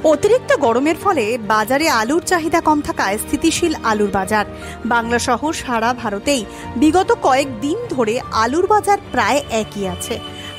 অতিরিক্ত গরমের ফলে বাজারে আলুর চাহিদা কম থাকায় স্থিতিশীল আলুর বাজার। বাংলা সহ সারা ভারতেই বিগত কয়েকদিন ধরে আলুর বাজার প্রায় একই আছে।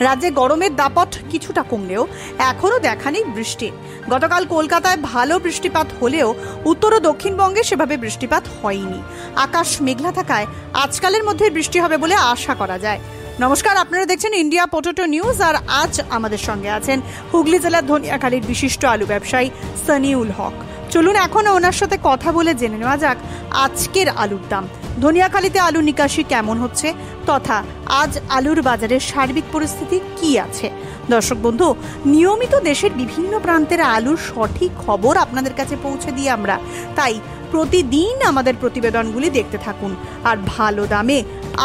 রাজ্যে গরমের দাপট কিছুটা কমলেও এখনো দেখা নেই বৃষ্টি। গতকাল কলকাতায় ভালো বৃষ্টিপাত হলেও উত্তর ও দক্ষিণবঙ্গে সেভাবে বৃষ্টিপাত হয়নি। আকাশ মেঘলা থাকায় আজকালের মধ্যে বৃষ্টি হবে বলে আশা করা যায়। নমস্কার, আপনারা দেখছেন ইন্ডিয়া পটেটো নিউজ। আর আজ আমাদের সঙ্গে আছেন হুগলি জেলার ধনিয়াখালীর বিশিষ্ট আলু ব্যবসায়ী সানিউল হক। চলুন এখন ওনার সাথে কথা বলে জেনে নেওয়া যাক আজকের আলুর দাম, ধনিয়াখালীতে আলু নিকাশি কেমন হচ্ছে, তথা আজ আলুর বাজারের সার্বিক পরিস্থিতি কি আছে। দর্শক বন্ধু, নিয়মিত দেশের বিভিন্ন প্রান্তের আলুর সঠিক খবর আপনাদের কাছে পৌঁছে দিই আমরা, তাই প্রতিদিন আমাদের প্রতিবেদনগুলি দেখতে থাকুন আর ভালো দামে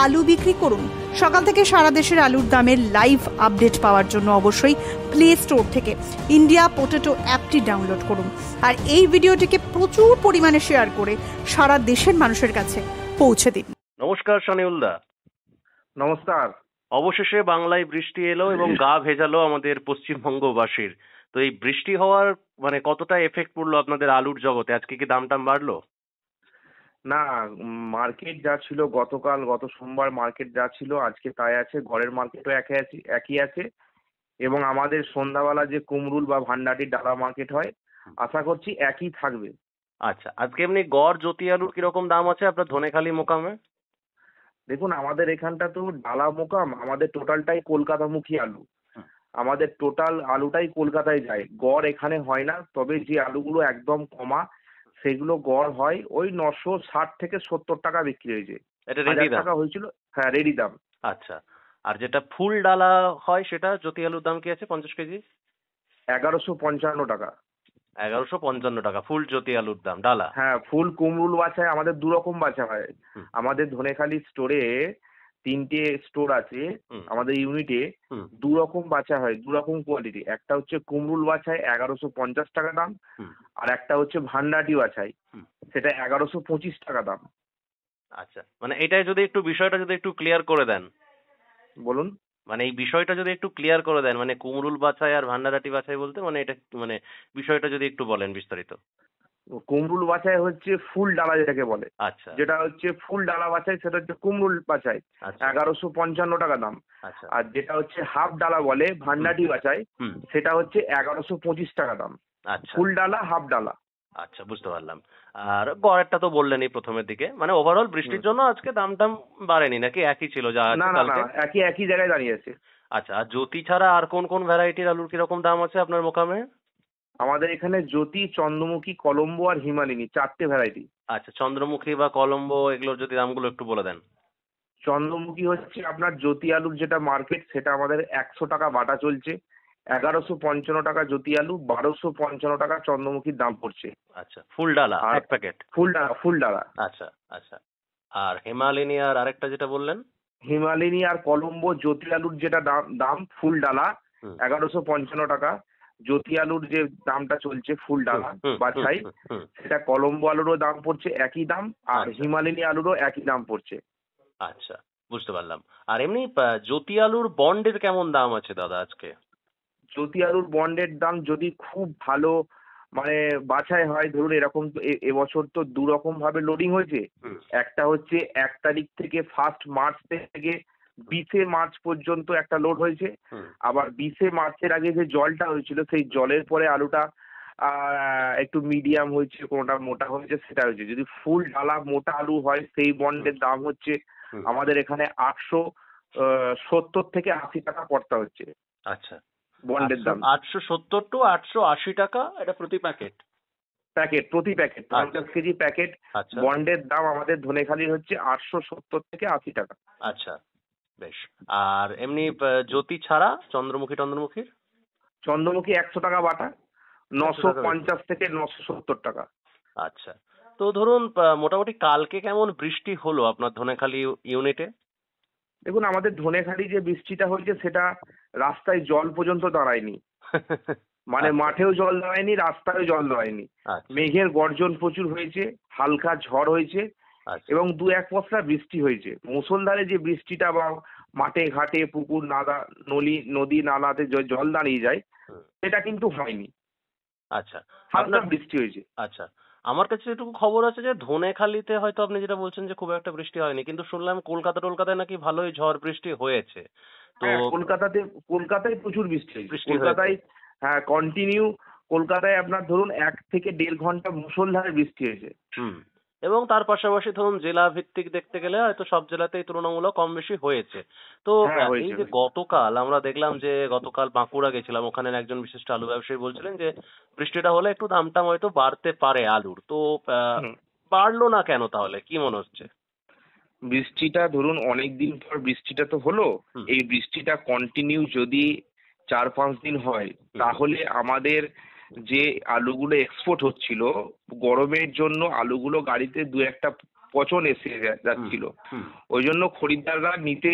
আলু বিক্রি করুন। সকাল থেকে সারা দেশের আলুর দামের লাইভ আপডেট পাওয়ার জন্য অবশ্যই প্লে স্টোর থেকে ইন্ডিয়া পটেটো অ্যাপটি ডাউনলোড করুন আর এই ভিডিওটিকে প্রচুর পরিমাণে শেয়ার করে সারা দেশের মানুষের কাছে পৌঁছে দিন। নমস্কার সানিউল দা। নমস্কার। অবশেষে বাংলায় বৃষ্টি এলো এবং গা ভেজালো আমাদের পশ্চিমবঙ্গবাসীর। তো এই বৃষ্টি হওয়ার কতটা এফেক্ট পড়লো আপনাদের আলুর জগতে? আজকে কি দাম টাম বাড়লো? না, মার্কেট যা ছিল গত সোমবার মার্কেট যা ছিল আজকে তাই আছে। গড়ের মার্কেটও একই আছে এবং আমাদের সন্ধ্যাবেলা যে কুমরুল বা ভান্ডাটির ডালা মার্কেট হয় আশা করছি একই থাকবে। আচ্ছা, আজকে এমনি গড় জ্যোতি আলুর কিরকম দাম আছে আপনার ধনেখালি মোকামে? দেখুন, আমাদের এখানটা তো ডালা মোকাম, আমাদের টোটালটাই কলকাতামুখী আলু। আমাদের টোটাল আলুটাই কলকাতায় যায়, গড় এখানে হয় না। তবে যে আলুগুলো একদম কমা সেগুলো গড় হয় ওই 960 থেকে 70 টাকা বিক্রি হয়েছে। এটা রেডি দাম? টাকা হয়েছিল, হ্যাঁ রেডি দাম। আচ্ছা, আর যেটা ফুল ডালা হয় সেটা জ্যোতি আলুর দাম কি আছে 50 কেজি? 1155 টাকা। 1155 টাকা ফুল জ্যোতি আলুর দাম ডালা? হ্যাঁ, ফুল কুমরুল বাছাই আমাদের দু রকম বাছা হয়। আমাদের ধনেখালি স্টোরে 3টে স্টোর আছে, আমাদের ইউনিটে দু রকম বাছা হয়, দু রকম কোয়ালিটি। একটা হচ্ছে কুমরুল বাছাই 1150 টাকা দাম, আর একটা হচ্ছে ভান্ডাটি বাছাই, সেটা 1125 টাকা দাম। আচ্ছা, এটাই যদি একটু বিষয়টা যদি একটু ক্লিয়ার করে দেন। বলুন। এই বিষয়টা যদি একটু ক্লিয়ার করে দেন, কুমরুল বাছাই আর ভান্ডারাটি বাছাই বলতে এটা বিষয়টা যদি একটু বলেন বিস্তারিত। কুমরুল বাছাই হচ্ছে ফুল ডালা যেটাকে বলে। আচ্ছা, যেটা হচ্ছে ফুল ডালা বাছাই সেটা হচ্ছে কুমরুল বাছাই, 1155 টাকা দাম। আচ্ছা, আর যেটা হচ্ছে হাফ ডালা বলে ভান্ডাটি বাছাই, সেটা হচ্ছে 1125 টাকা দাম। আচ্ছা, ফুল ডালা হাফ ডালা। আচ্ছা, বুঝতে পারলাম। আর গড়েরটা তো বললেনই প্রথমের দিকে, ওভারঅল বৃষ্টির জন্য আজকে দাম টাম বাড়েনি নাকি একই ছিল যা আছে না না না, কালকে? একই জায়গায় দাঁড়িয়ে আছে। আচ্ছা, আর জ্যোতি ছাড়া আর কোন কোন ভ্যারাইটির আলুর কিরকম দাম আছে আপনার মোকামে? আমাদের এখানে জ্যোতি, চন্দ্রমুখী, কলম্বো আর হিমালিনী 4টে ভ্যারাইটি। আচ্ছা, চন্দ্রমুখী বা কলম্বো এগুলোর যদি দামগুলো একটু বলে দেন। চন্দ্রমুখী হচ্ছে আপনার জ্যোতি আলুর যেটা মার্কেট সেটা আমাদের 100 টাকা বাটা চলছে, 1155 টাকা জ্যোতি আলু, 1255 টাকা চন্দ্রমুখীর দাম পড়ছে। আচ্ছা, ফুল ডালা এক প্যাকেট? ফুল ডালা। আচ্ছা, আচ্ছা। আর হিমালিনী আর আরেকটা যেটা বললেন? হিমালিনী আর কলম্বো জ্যোতি আলুর যেটা দাম ফুল ডালা 1155 টাকা। জ্যোতি আলুর যে দামটা চলছে ফুল ডালা বাছাই, সেটা কলম্বো আলুরও দাম পড়ছে একই দাম, আর হিমালিনী আলুরও একই দাম পড়ছে। আচ্ছা, বুঝতে পারলাম। আর এমনি জ্যোতি আলুর বন্ডের কেমন দাম আছে দাদা আজকে? জ্যোতি আলুর বন্ডের দাম যদি খুব ভালো বাছাই হয়, ধরুন এরকম এবছর তো দু রকম ভাবে লোডিং হয়েছে। একটা হচ্ছে 1 তারিখ থেকে 1 মার্চ থেকে 20 মার্চ পর্যন্ত একটা লোড হয়েছে, আবার 20 মার্চের আগে যে জলটা হয়েছিল সেই জলের পরে আলুটা একটু মিডিয়াম হয়েছে, কোনটা মোটা হয়েছে সেটা হয়েছে। যদি ফুল ডালা মোটা আলু হয় সেই বন্ডের দাম হচ্ছে আমাদের এখানে 870 থেকে 80 টাকা পড়তা হচ্ছে। আচ্ছা, বন্ডের দাম 870 টু 880 টাকা এটা প্রতি প্যাকেট? প্রতি প্যাকেট 50 কেজি প্যাকেট। বন্ডের দাম আমাদের ধনেখালির হচ্ছে 870 থেকে 80 টাকা। আচ্ছা, বেশ। আর এমনি জ্যোতি ছাড়া চন্দ্রমুখীর? চন্দ্রমুখী 100 টাকা বাটা, 950 থেকে 970 টাকা। আচ্ছা, তো ধরুন মোটামুটি কালকে কেমন বৃষ্টি হলো আপনার ধনেখালি ইউনিটে? দেখুন, আমাদের ধনেখালি যে বৃষ্টিটা হয়েছে সেটা রাস্তায় জল পর্যন্ত দাঁড়ায়নি। মাঠেও জল দাঁড়ায়নি, রাস্তায়ও জল দাঁড়ায়নি। মেঘের গর্জন প্রচুর হয়েছে, হালকা ঝড় হয়েছে এবং 2-1 পশলা বৃষ্টি হয়েছে। মুষলধারে যে বৃষ্টিটা বা মাঠে ঘাটে পুকুর নদী নালাতে জল দাঁড়িয়ে যায় সেটা কিন্তু হয়নি। আচ্ছা, হালকা আপনার বৃষ্টি হয়েছে। আচ্ছা, আমার কাছে এটুকু খবর আছে যে ধনেখালিতে হয়তো আপনি যেটা বলছেন যে খুব একটা বৃষ্টি হয়নি, কিন্তু শুনলাম কলকাতায় নাকি ভালোই ঝড় বৃষ্টি হয়েছে। তো হ্যাঁ, কলকাতায় প্রচুর বৃষ্টি হয়েছে। বৃষ্টি হয়েছে। কলকাতায় হ্যাঁ কন্টিনিউ, কলকাতায় আপনার ধরুন 1 থেকে 1.5 ঘন্টা মুষলধারে বৃষ্টি হয়েছে। হুম। এবং তার পাশাপাশি ধরুন জেলা ভিত্তিক দেখতে গেলে হয়তো সব জেলাতেই তুলনামূলক কম বেশি হয়েছে। তো হ্যাঁ, এই হয়েছে যে হয়েছে। গতকাল আমরা দেখলাম যে গতকাল বাঁকুড়া গেছিলাম, ওখানের একজন বিশিষ্ট আলু ব্যবসায়ী বলছিলেন যে বৃষ্টিটা হলে একটু দামটা হয়তো বাড়তে পারে আলুর। তো আহ, হুম। বাড়লো না কেন তাহলে, কি মনে হচ্ছে? বৃষ্টিটা ধরুন অনেকদিন পর বৃষ্টিটা তো হলো। হুম। এই বৃষ্টিটা কন্টিনিউ যদি 4-5 দিন হয়, হুম। তাহলে আমাদের যে আলুগুলো এক্সপোর্ট হচ্ছিল, গরমের জন্য আলুগুলো গাড়িতে 2-1টা পচন এসে হুম। যাচ্ছিল। হুম। ওই জন্য খরিদ্দাররা নিতে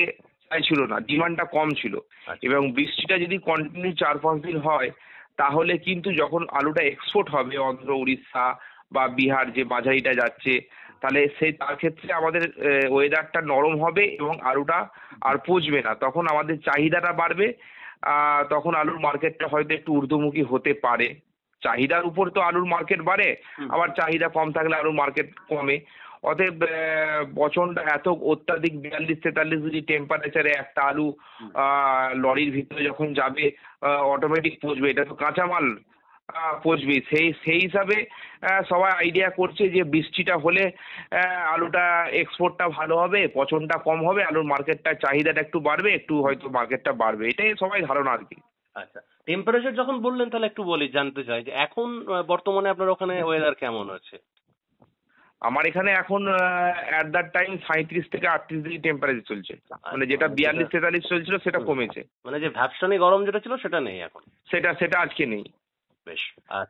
চাইছিল না, ডিমান্ডটা কম ছিল। আচ্ছা। এবং বৃষ্টিটা যদি কন্টিনিউ 4-5 দিন হয়, তাহলে কিন্তু যখন আলুটা এক্সপোর্ট হবে অন্ধ্র, উড়িষ্যা বা বিহার যে বাজারিটা যাচ্ছে, তাহলে তার ক্ষেত্রে আমাদের ওয়েদারটা নরম হবে এবং আলুটা আর পচবে না, তখন আমাদের চাহিদাটা বাড়বে। তখন আলুর মার্কেটটা হয়তো একটু ঊর্ধ্বমুখী হতে পারে। চাহিদার উপর তো আলুর মার্কেট বাড়ে, হুম। আবার চাহিদা কম থাকলে আলুর মার্কেট কমে। অতএব পচনটা এত অত্যাধিক 42-43 ডিগ্রি টেম্পারেচারে একটা আলু হুম। লরির ভিতরে যখন যাবে, অটোমেটিক পচবে, এটা তো কাঁচামাল, পচবে। সেই হিসাবে সবাই আইডিয়া করছে যে বৃষ্টিটা হলে আলুটা এক্সপোর্টটা ভালো হবে, পচনটা কম হবে, আলুর মার্কেটটা চাহিদাটা একটু বাড়বে, একটু হয়তো মার্কেটটা বাড়বে, এটাই সবাই ধারণা আর কি। আচ্ছা, টেম্পারেচার যখন বললেন তাহলে একটু বলি, জানতে চাই যে এখন বর্তমানে আপনার ওখানে ওয়েদার কেমন আছে? আমার এখানে এখন অ্যাট দ্যাট টাইম 37 থেকে 38 ডিগ্রি টেম্পারেচার চলছে। মানে যেটা মানে 42-43 চলছিল সেটা হুম, কমেছে। মানে যে ভ্যাপসানি গরম যেটা ছিল সেটা নেই এখন। সেটা আজকে নেই। বেশ।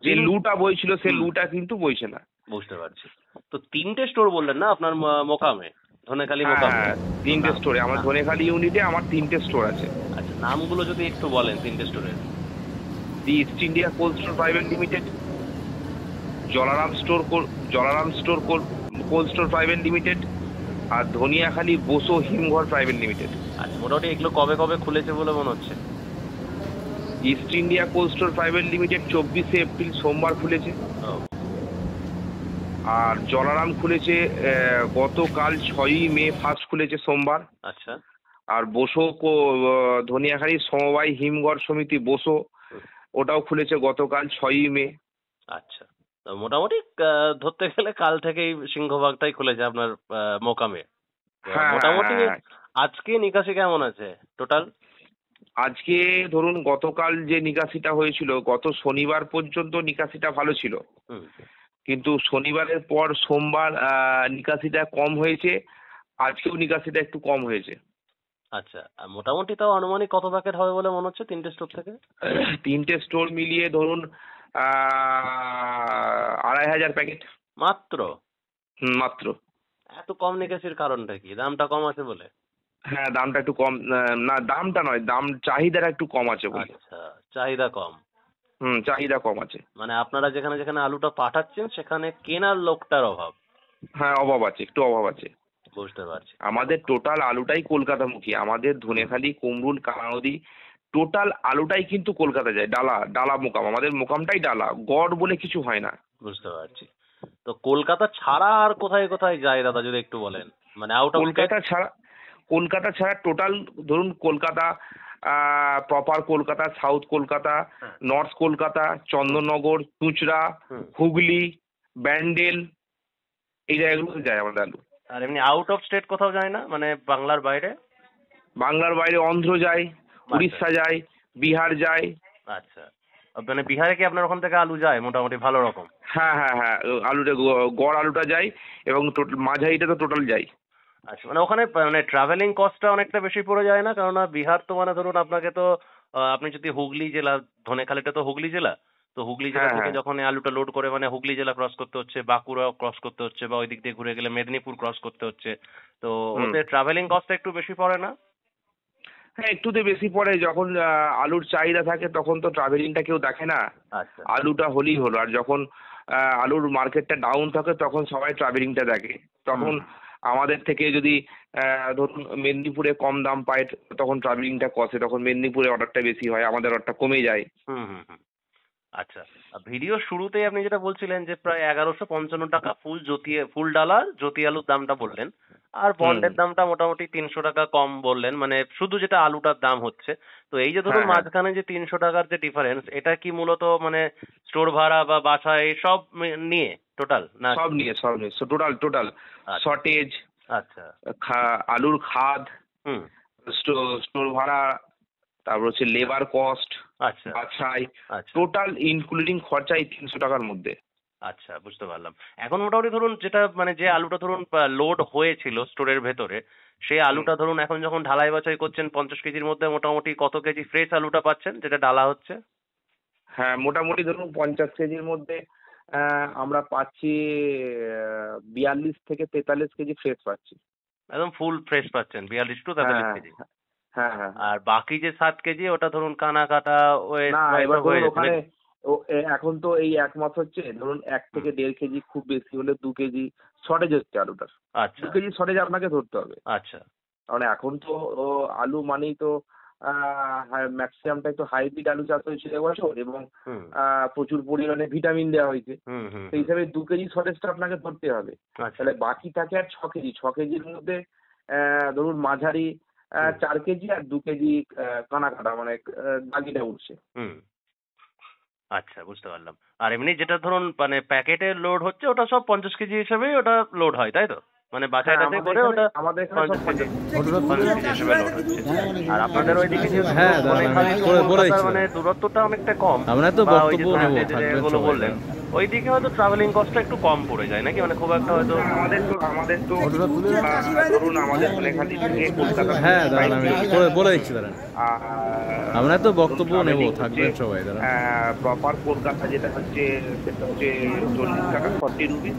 যে লুটা বইছিল সে হুম, লুটা কিন্তু বইছে না। বুঝতে পারছি। তো 3টে স্টোর বললেন না আপনার মোকামে, ধনেখালি হ্যাঁ মোকামে? হ্যাঁ, তো 3টে স্টোরে আমার না- ধনেখালি ইউনিটে আমার 3টে স্টোর আছে। আচ্ছা, নামগুলো যদি একটু বলেন 3টে স্টোরের। The East India cold store private limited, Jalaram store cold store private limited, আর ধনিয়াখালী বোসো হিমঘর প্রাইভেট লিমিটেড। আচ্ছা, মোটামুটি এগুলো কবে কবে খুলেছে বলে মনে হচ্ছে? East India cold store private limited 24শে এপ্রিল সোমবার খুলেছে। ও, আর জলারাম খুলেছে গতকাল 6ই মে ফার্স্ট খুলেছে সোমবার। আচ্ছা। আর ধনিয়াখালী সমবায় হিমঘর সমিতি বোসো, হুম। ওটাও খুলেছে গতকাল 6ই মে। আচ্ছা, তো মোটামুটি ধরতে গেলে কাল থেকেই সিংহভাগটাই খুলেছে আপনার মোকামে। হ্যাঁ হ্যাঁ মোটামুটি হ্যাঁ। আজকে নিকাশি কেমন আছে টোটাল? আজকে ধরুন গতকাল যে নিকাশিটা হয়েছিল, গত শনিবার পর্যন্ত নিকাশিটা ভালো ছিল, হুম। কিন্তু শনিবারের পর সোমবার নিকাশিটা কম হয়েছে। আজকেও নিকাশিটা একটু কম হয়েছে। আচ্ছা, আর মোটামুটি তাও আনুমানিক কত প্যাকেট হবে বলে মনে হচ্ছে 3টে স্টোর থেকে? 3টে স্টোর মিলিয়ে ধরুন 2500 প্যাকেট। মাত্র? মাত্র। এত কম নিকাশির কারণটা কি? দামটা কম আছে বলে? হ্যাঁ, দামটা একটু কম। না, দামটা নয়, চাহিদাটা একটু কম আছে বলে। আচ্ছা, চাহিদা কম। চাহিদা কম আছে। মানে আপনারা যেখানে যেখানে আলুটা পাঠাচ্ছেন সেখানে কেনার লোকটার অভাব। হ্যাঁ, অভাব আছে, একটু অভাব আছে। বুঝতে পারছি। আমাদের টোটাল আলুটাই কলকাতামুখী। আমাদের ধনেখালি, কুমরুল, কানানদী টোটাল আলুটাই কিন্তু কলকাতা যায়। ডালা মোকাম, আমাদের মোকামটাই ডালা, গড় বলে কিছু হয় না। বুঝতে পারছি। তো কলকাতা ছাড়া আর কোথায় কোথায় যায় দাদা, যদি একটু বলেন, মানে আউট অফ স্টেট? কলকাতা ছাড়া টোটাল ধরুন কলকাতা, প্রপার কলকাতা, সাউথ কলকাতা, হ্যাঁ। নর্থ কলকাতা, চন্দননগর, চুঁচড়া, হুম। হুগলি, ব্যান্ডেল, এই জায়গাগুলোতে যায় আমাদের আলু। আর এমনি আউট অফ স্টেট কোথাও যায় না, মানে বাংলার বাইরে? বাংলার বাইরে অন্ধ্র যায়, উড়িষ্যা যায়, বিহার যায়। আচ্ছা, মানে বিহারে কি আপনার ওখান থেকে আলু যায় মোটামুটি ভালো রকম? হ্যাঁ হ্যাঁ হ্যাঁ, আলুটা গড় আলুটা যায় এবং মাঝারিটা তো টোটাল যায়। আচ্ছা, মানে ওখানে মানে ট্রাভেলিং কস্টটা অনেকটা বেশি পড়ে যায় না? কেননা বিহার তো মানে ধরুন আপনাকে তো আপনি যদি হুগলি জেলা, ধনেখালিটা তো হুগলি জেলা, তো হুগলি জেলা হ্যাঁ থেকে হ্যাঁ। যখন এই আলুটা লোড করে মানে হুগলি জেলা ক্রস করতে হচ্ছে, বাঁকুড়া ক্রস করতে হচ্ছে, বা ওই দিক দিয়ে ঘুরে গেলে মেদিনীপুর ক্রস করতে হচ্ছে, তো হুম। ওতে ট্রাভেলিং কস্টটা একটু বেশি পড়ে না? হ্যাঁ, একটুতে বেশি পড়ে। যখন আলুর চাহিদা থাকে তখন তো ট্রাভেলিংটা কেউ দেখে না, আচ্ছা। আলুটা হলেই হলো। আর যখন আলুর মার্কেটটা ডাউন থাকে তখন সবাই ট্রাভেলিংটা দেখে। তখন আমাদের থেকে যদি ধরুন মেদিনীপুরে কম দাম পায়, তখন ট্রাভেলিংটা কষে, তখন মেদিনীপুরে অর্ডারটা বেশি হয়, আমাদের অর্ডারটা কমে যায়। হুম হুম হুম। আচ্ছা, ভিডিও শুরুতেই আপনি যেটা বলছিলেন যে প্রায় 1155 টাকা ফুল ডালা জ্যোতি আলুর দামটা বললেন, আর বন্ডের দামটা মোটামুটি 300 টাকা কম বললেন, মানে শুধু যেটা আলুটার দাম হচ্ছে। তো এই যে ধরুন হ্যাঁ, হ্যাঁ, মাঝখানে যে 300 টাকার যে ডিফারেন্স, এটা কি মূলত মানে স্টোর ভাড়া বা বাসা এই সব নিয়ে টোটাল না? সব নিয়ে টোটাল টোটাল আচ্ছা শর্টেজ, আচ্ছা। আলুর খাদ, হুম। স্টোর ভাড়া, তারপর হচ্ছে লেবার কস্ট, আচ্ছা বাছাই, আচ্ছা টোটাল ইনক্লুডিং খরচা এই 300 টাকার মধ্যে। আচ্ছা, বুঝতে পারলাম। এখন মোটামুটি ধরুন যেটা মানে যে আলুটা ধরুন লোড হয়েছিল স্টোরের ভেতরে, সেই হুম। আলুটা ধরুন এখন যখন ঢালাই বাছাই করছেন 50 কেজির মধ্যে মোটামুটি কত কেজি ফ্রেশ আলুটা পাচ্ছেন যেটা ডালা হচ্ছে? হ্যাঁ, মোটামুটি ধরুন 50 কেজির মধ্যে আমরা পাচ্ছি 42 থেকে 43 কেজি ফ্রেশ পাচ্ছি। একদম ফুল ফ্রেশ পাচ্ছেন 42 টু হ্যাঁ, 43 হ্যাঁ, কেজি হ্যাঁ, হ্যাঁ, হ্যাঁ। আর বাকি যে 7 কেজি ওটা ধরুন কানা কাটা ওয়েট না, বা এবার এসব ধরুন হয়ে যাচ্ছে ওখানে নাকি? এখন তো এই 1 মাস হচ্ছে, ধরুন 1 থেকে 1.5 কেজি, খুব বেশি হলে 2 কেজি শর্টেজ হচ্ছে আলুটার। আচ্ছা 2 কেজি শর্টেজ আপনাকে ধরতে হবে। আচ্ছা। কারণ এখন তো আলু মানেই তো ম্যাক্সিমামটাই তো হাইব্রিড আলু চাষ হয়েছিল এবছর, এবং হুম প্রচুর পরিমাণে ভিটামিন দেওয়া হয়েছে। হুম হুম সেই হিসাবে 2 কেজি শর্টেজটা আপনাকে ধরতে হবে। আচ্ছা তাহলে বাকি থাকে আর 6 কেজি। 6 কেজির মধ্যে ধরুন মাঝারি হুম 4 কেজি আর 2 কেজি কানা কাটা, মানে দাগিটা উঠছে। হুম আচ্ছা, বুঝতে পারলাম। আর এমনি যেটা ধরুন মানে প্যাকেটে লোড হচ্ছে ওটা সব 50 কেজি হিসেবেই ওটা লোড হয়, তাই তো? মানে বাছাই হ্যাঁ, টাছাই করে ওটা আমাদের এখানে সব 50 কেজি 50 কেজি। হিসেবে লোড হচ্ছে। আর আপনাদের ওইদিকে যেহেতু হ্যাঁ, দাঁড়ান, ধনেখালি আমি টু বলে কলকাতার দিচ্ছি মানে দাঁড়ান। দূরত্বটা অনেকটা কম, আমরা তো বা ওই যে বক্তব্য নেবো, ধরুন যে থাকবেন যেগুলো সবাই বললেন, দাঁড়ান। ওইদিকে হয়তো ট্রাভেলিং কস্টটা একটু কম পড়ে যায় নাকি, মানে খুব একটা হয়তো। আমাদের তো ধরুন আমাদের ধনেখালি থেকে কলকাতা হ্যাঁ দাঁড়ান, আমি বলে দিচ্ছি দাঁড়ান। আমরা তো বক্তব্য নেব, থাকবেন সবাই দাঁড়ান। প্রপার কলকাতা যেটা হচ্ছে সেটা হচ্ছে 40 টাকা 40 রুপিস।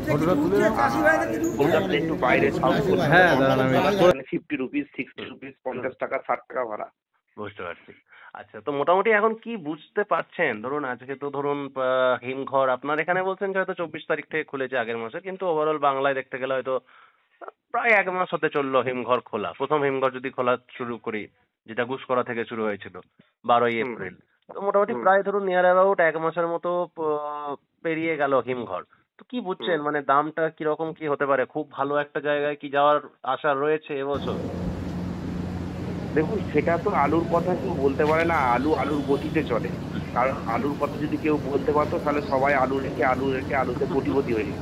কলকাতা একটু বাইরে সাউথ হ্যাঁ দাঁড়ান, আমি 50 রুপিস, 60 রুপিস, 50 টাকা, 60 টাকা ভাড়া। বুঝতে পারছি। আচ্ছা, তো মোটামুটি এখন কি বুঝতে পারছেন, ধরুন আজকে তো ধরুন হিমঘর আপনার এখানে বলছেন যে হয়তো 24 তারিখ থেকে খুলেছে আগের মাসে, কিন্তু ওভারঅল বাংলায় দেখতে গেলে হয়তো প্রায় 1 মাস হতে চললো হিমঘর খোলা। প্রথম হিমঘর যদি খোলা শুরু করি, যেটা গুসকরা থেকে শুরু হয়েছিল 12ই হুম, এপ্রিল, তো মোটামুটি হুম, প্রায় ধরুন নিয়ার অ্যাবাউট 1 মাসের মতো পেরিয়ে গেল হিমঘর। তো কি হুম। বুঝছেন, মানে দামটা কিরকম কি হতে পারে? খুব ভালো একটা জায়গায় কি যাওয়ার আশা রয়েছে এবছর? দেখুন, সেটা তো আলুর কথা কেউ বলতে পারে না। আলুর গতিতে চলে। কারণ আলুর কথা যদি কেউ বলতে পারতো তাহলে সবাই আলু রেখে আলুতে কোটিপতি হয়ে যেত।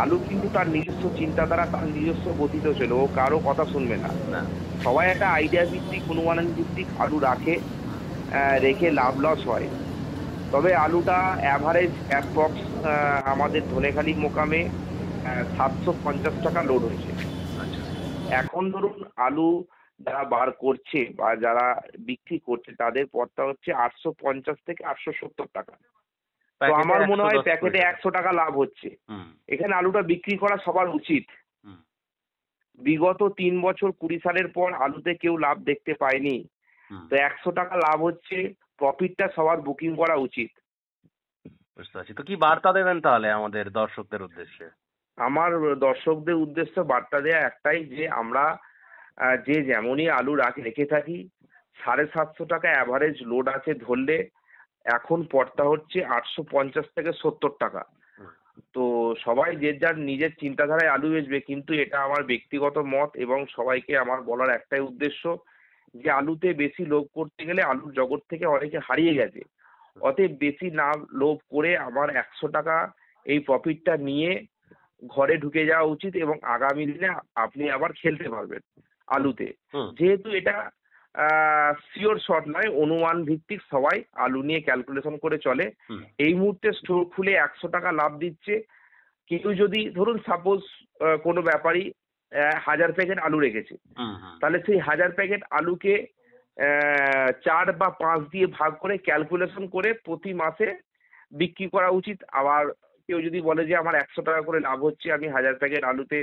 আলু কিন্তু তার নিজস্ব চিন্তাধারা, তার নিজস্ব গতিতে চলে, ও কারো কথা শুনবে না। না। সবাই একটা আইডিয়া ভিত্তিক, অনুমানের ভিত্তিক আলু রাখে, রেখে লাভ লস হয়। তবে আলুটা অ্যাভারেজ অ্যাপ্রক্স আমাদের ধনেখালি মোকামে 750 টাকা লোড হয়েছে। আচ্ছা। এখন ধরুন আলু যারা বার করছে বা যারা বিক্রি করছে তাদের পড়তা হচ্ছে 850 থেকে 870 টাকা। তো প্যাকেটে আমার মনে হয় 110 প্যাকেটে করে। 100 টাকা লাভ হচ্ছে। হুম এখানে আলুটা বিক্রি করা সবার উচিত। হুম বিগত 3 বছর 20 সালের পর আলুতে কেউ লাভ দেখতে পায়নি। হুম তো 100 টাকা লাভ হচ্ছে, প্রফিটটা সবার বুকিং করা উচিত। বুঝতে পারছি। তো কি বার্তা দেবেন তাহলে আমাদের দর্শকদের উদ্দেশ্যে? আমার দর্শকদের উদ্দেশ্যে বার্তা দেয়া একটাই, যে আমরা যে যেমনই আলু রেখে থাকি, 750 টাকা অ্যাভারেজ লোড আছে ধরলে এখন পড়তা হচ্ছে 850 থেকে 70 টাকা। হুম, তো সবাই যে যার নিজের চিন্তাধারায় আলু বেচবে, কিন্তু এটা আমার ব্যক্তিগত মত, এবং সবাইকে আমার বলার একটাই উদ্দেশ্য, যে আলুতে বেশি লোভ করতে গেলে আলুর জগৎ থেকে অনেকে হারিয়ে গেছে। অতএব বেশি না লোভ করে আমার 100 টাকা এই প্রফিটটা নিয়ে ঘরে ঢুকে যাওয়া উচিত, এবং আগামী দিনে আপনি আবার খেলতে পারবেন হুম, আলুতে। হুম, যেহেতু এটা শিওর শট নয়, অনুমান ভিত্তিক সবাই আলু নিয়ে ক্যালকুলেশন করে চলে। হুম, এই মুহূর্তে স্টোর খুলে 100 টাকা লাভ দিচ্ছে। কেউ যদি ধরুন সাপোজ কোনো ব্যাপারী 1000 প্যাকেট আলু রেখেছে, হুম, হুম, তাহলে সেই 1000 প্যাকেট আলুকে 4 বা 5 দিয়ে ভাগ করে ক্যালকুলেশন করে প্রতি মাসে বিক্রি করা উচিত। আবার কেউ যদি বলে যে আমার 100 টাকা করে লাভ হচ্ছে, আমি 1000 প্যাকেট আলুতে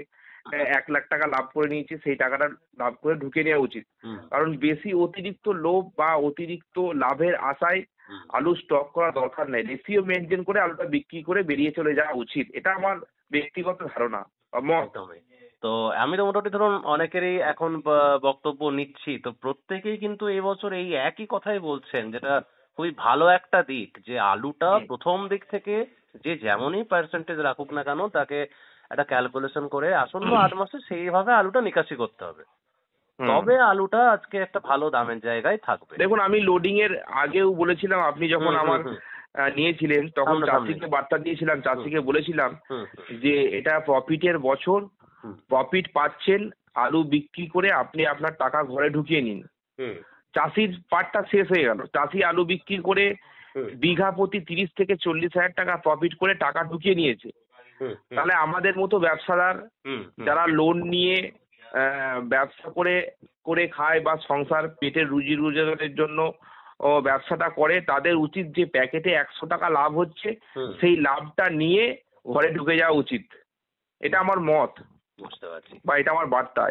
1 লাখ টাকা লাভ করে নিয়েছি, সেই টাকাটা লাভ করে ঢুকে নেওয়া উচিত। হুম, কারণ বেশি অতিরিক্ত লোভ বা অতিরিক্ত লাভের আশায় হুম। আলু স্টক করা দরকার নেই। রেশিও মেনটেন করে আলুটা বিক্রি করে বেরিয়ে চলে যাওয়া উচিত। এটা আমার ব্যক্তিগত ধারণা বা মত। একদমই। তো আমি তো মোটামুটি ধরুন অনেকেরই এখন বক্তব্য নিচ্ছি, তো প্রত্যেকেই কিন্তু এবছর এই একই কথাই বলছেন, যেটা খুবই ভালো একটা দিক যে আলুটা প্রথম দিক থেকে যে যেমনই পার্সেন্টেজ রাখুক না কেন তাকে একটা ক্যালকুলেশন করে আসন্ন 8 মাসে সেইভাবে আলুটা নিকাশি করতে হবে, তবে আলুটা আজকে একটা ভালো দামের জায়গায় থাকবে। দেখুন, আমি লোডিং এর আগেও বলেছিলাম, আপনি যখন আমার নিয়েছিলেন তখন চাষিকে বার্তা দিয়েছিলাম, চাষিকে বলেছিলাম যে এটা প্রফিটের বছর, প্রফিট পাচ্ছেন, আলু বিক্রি করে আপনি আপনার টাকা ঘরে ঢুকিয়ে নিন। চাষির পাটটা শেষ হয়ে গেল, চাষি আলু বিক্রি করে বিঘা প্রতি 30 থেকে 40 হাজার টাকা প্রফিট করে টাকা ঢুকিয়ে নিয়েছে। তাহলে আমাদের মতো ব্যবসাদার যারা লোন নিয়ে ব্যবসা করে খায় বা সংসার পেটের রুজি রোজগারের জন্য ব্যবসাটা করে, তাদের উচিত যে প্যাকেটে 100 টাকা লাভ হচ্ছে সেই লাভটা নিয়ে ঘরে ঢুকে যাওয়া উচিত। এটা আমার মত, বুঝতে পারছি, বা এটা আমার বার্তা,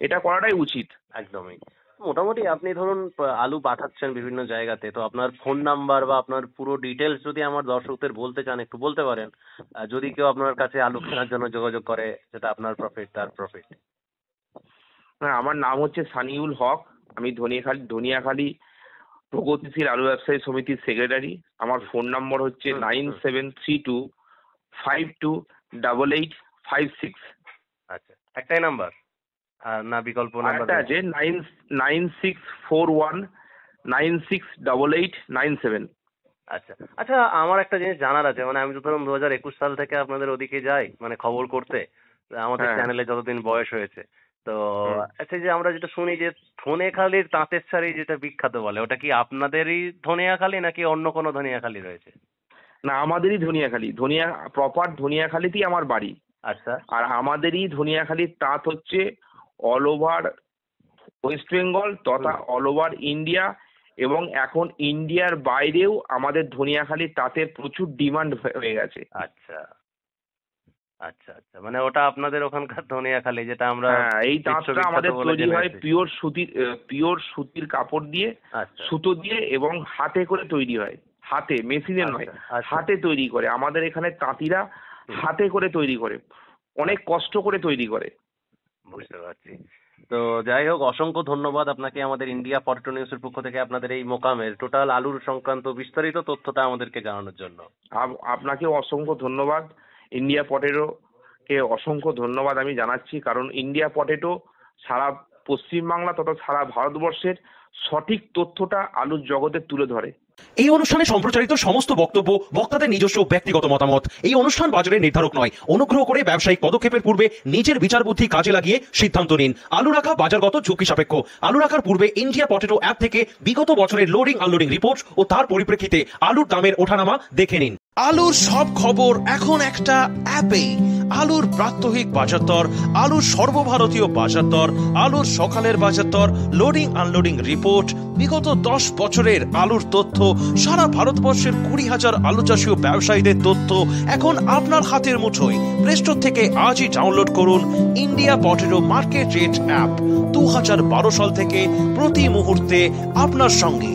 এটা করাটাই উচিত। একদমই। মোটামুটি আপনি ধরুন আলু পাঠাচ্ছেন বিভিন্ন জায়গাতে, তো আপনার ফোন নাম্বার বা আপনার পুরো ডিটেলস যদি আমার দর্শকদের বলতে চান একটু বলতে পারেন, যদি কেউ আপনার কাছে আলু কেনার জন্য যোগাযোগ করে, যেটা আপনার প্রফিট তার প্রফিট। হ্যাঁ, আমার নাম হচ্ছে সানিউল হক, আমি ধনিয়াখালী প্রগতিশীল আলু ব্যবসায়ী সমিতির সেক্রেটারি। আমার ফোন নম্বর হচ্ছে 9732528856। আচ্ছা, একটাই নাম্বার না বিকল্প নাম্বার আছে? 9641968897। আচ্ছা আচ্ছা, আমার একটা জিনিস জানার আছে, মানে আমি তো ধরুন 2021 সাল থেকে আপনাদের ওদিকে যাই মানে খবর করতে, আমাদের চ্যানেলে যতদিন বয়স হয়েছে, তো আচ্ছা যে আমরা যেটা শুনি যে ধনেখালির তাঁতের শাড়ি যেটা বিখ্যাত বলে, ওটা কি আপনাদেরই ধনিয়াখালী নাকি অন্য কোনো ধনিয়াখালী রয়েছে? না, আমাদেরই ধনিয়াখালী, প্রপার ধনিয়াখালীতেই আমার বাড়ি। আচ্ছা, আর আমাদেরই ধনিয়াখালীর তাঁত হচ্ছে অল ওভার ওয়েস্ট বেঙ্গল তথা অল ওভার ইন্ডিয়া, এবং এখন ইন্ডিয়ার বাইরেও আমাদের ধনিয়াখালীর তাঁতের প্রচুর ডিমান্ড হয়ে গেছে। আচ্ছা আচ্ছা আচ্ছা, মানে ওটা আপনাদের ওখানকার ধনিয়াখালী যেটা আমরা, এই তাঁতটা আমাদের তৈরি হয় পিওর সুতির কাপড় দিয়ে, সুতো দিয়ে, এবং হাতে করে তৈরি হয়, হাতে, মেশিনে নয়, হাতে তৈরি করে। আমাদের এখানে তাঁতিরা হাতে করে তৈরি করে, অনেক কষ্ট করে তৈরি করে। বুঝতে পারছি। তো যাই হোক, অসংখ্য ধন্যবাদ আপনাকে আমাদের ইন্ডিয়া পটেটো নিউজের পক্ষ থেকে আপনাদের এই মোকামের টোটাল আলুর সংক্রান্ত বিস্তারিত তথ্যটা আমাদেরকে জানানোর জন্য। আপনাকে অসংখ্য ধন্যবাদ, ইন্ডিয়া পটেটো কে অসংখ্য ধন্যবাদ আমি জানাচ্ছি, কারণ ইন্ডিয়া পটেটো সারা পশ্চিমবাংলা তথা সারা ভারতবর্ষের সঠিক তথ্যটা আলুর জগতে তুলে ধরে। এই অনুষ্ঠানে সম্প্রচারিত সমস্ত বক্তব্য বক্তাদের নিজস্ব ব্যক্তিগত মতামত। এই অনুষ্ঠান বাজারের নির্ধারক নয়। অনুগ্রহ করে ব্যবসায়িক পদক্ষেপের পূর্বে নিজের বিচার বুদ্ধি কাজে লাগিয়ে সিদ্ধান্ত নিন। আলু রাখা বাজারগত ঝুঁকি সাপেক্ষ। আলু রাখার পূর্বে ইন্ডিয়া পটেটো অ্যাপ থেকে বিগত বছরের লোডিং আনলোডিং রিপোর্ট ও তার পরিপ্রেক্ষিতে আলুর দামের ওঠানামা দেখে নিন। আলুর সব খবর এখন একটা অ্যাপেই। আলুর প্রাত্যহিক বাজারদর, আলুর সর্বভারতীয় বাজারদর, আলুর সকালের বাজারদর, লোডিং আনলোডিং রিপোর্ট, বিগত 10 বছরের আলুর তথ্য, সারা ভারতবর্ষের 20,000 আলু চাষী ও ব্যবসায়ীদের তথ্য এখন আপনার হাতের মুঠোয়। প্লে স্টোর থেকে আজই ডাউনলোড করুন India potato market rate app. 2012 সাল থেকে প্রতি মুহূর্তে আপনার সঙ্গে।